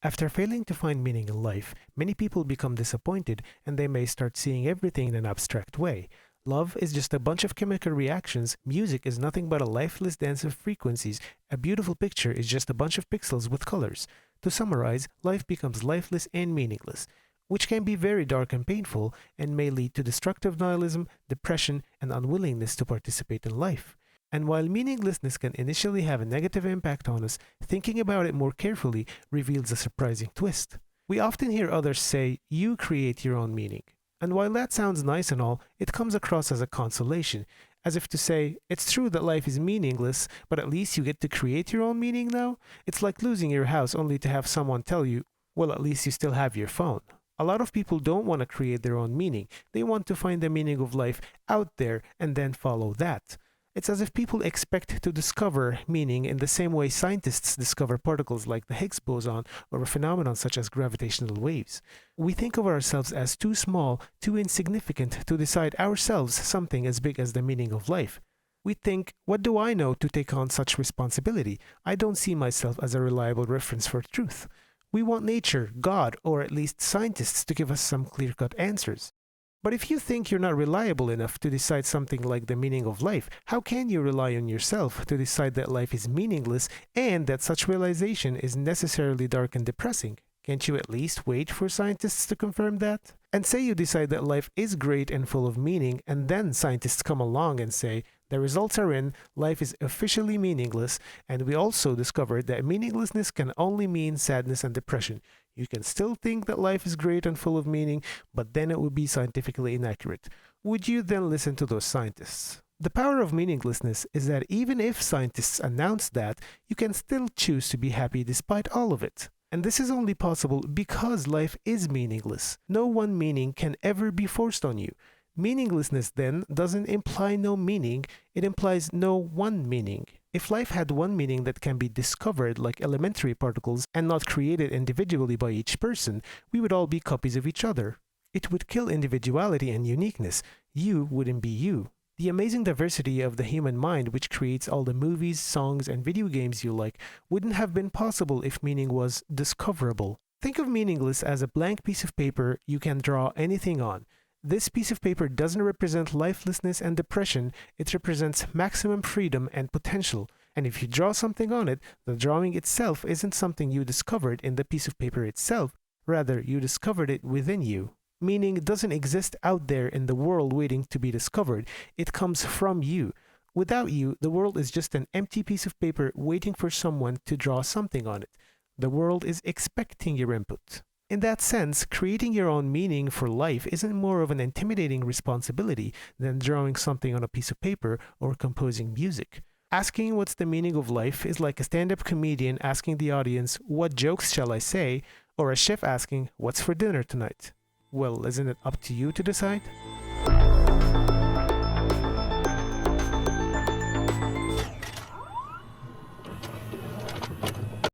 After failing to find meaning in life, many people become disappointed and they may start seeing everything in an abstract way. Love is just a bunch of chemical reactions, music is nothing but a lifeless dance of frequencies, a beautiful picture is just a bunch of pixels with colors. To summarize, life becomes lifeless and meaningless, which can be very dark and painful and may lead to destructive nihilism, depression, and unwillingness to participate in life. And while meaninglessness can initially have a negative impact on us, thinking about it more carefully reveals a surprising twist. We often hear others say, "You create your own meaning." And while that sounds nice and all, it comes across as a consolation, as if to say, it's true that life is meaningless, but at least you get to create your own meaning now? It's like losing your house only to have someone tell you, well, at least you still have your phone. A lot of people don't want to create their own meaning. They want to find the meaning of life out there and then follow that. It's as if people expect to discover meaning in the same way scientists discover particles like the Higgs boson or a phenomenon such as gravitational waves. We think of ourselves as too small, too insignificant to decide ourselves something as big as the meaning of life. We think, what do I know to take on such responsibility? I don't see myself as a reliable reference for truth. We want nature, God, or at least scientists to give us some clear-cut answers. But if you think you're not reliable enough to decide something like the meaning of life, how can you rely on yourself to decide that life is meaningless and that such realization is necessarily dark and depressing? Can't you at least wait for scientists to confirm that? And say you decide that life is great and full of meaning, and then scientists come along and say, the results are in, life is officially meaningless, and we also discovered that meaninglessness can only mean sadness and depression. You can still think that life is great and full of meaning, but then it would be scientifically inaccurate. Would you then listen to those scientists? The power of meaninglessness is that even if scientists announce that, you can still choose to be happy despite all of it. And this is only possible because life is meaningless. No one meaning can ever be forced on you. Meaninglessness then doesn't imply no meaning, it implies no one meaning. If life had one meaning that can be discovered like elementary particles and not created individually by each person, we would all be copies of each other. It would kill individuality and uniqueness. You wouldn't be you. The amazing diversity of the human mind, which creates all the movies, songs, and video games you like, wouldn't have been possible if meaning was discoverable. Think of meaningless as a blank piece of paper you can draw anything on. This piece of paper doesn't represent lifelessness and depression, it represents maximum freedom and potential. And if you draw something on it, the drawing itself isn't something you discovered in the piece of paper itself, rather you discovered it within you. Meaning doesn't exist out there in the world waiting to be discovered, it comes from you. Without you, the world is just an empty piece of paper waiting for someone to draw something on it. The world is expecting your input. In that sense, creating your own meaning for life isn't more of an intimidating responsibility than drawing something on a piece of paper or composing music. Asking what's the meaning of life is like a stand-up comedian asking the audience, what jokes shall I say? Or a chef asking, what's for dinner tonight? Well, isn't it up to you to decide?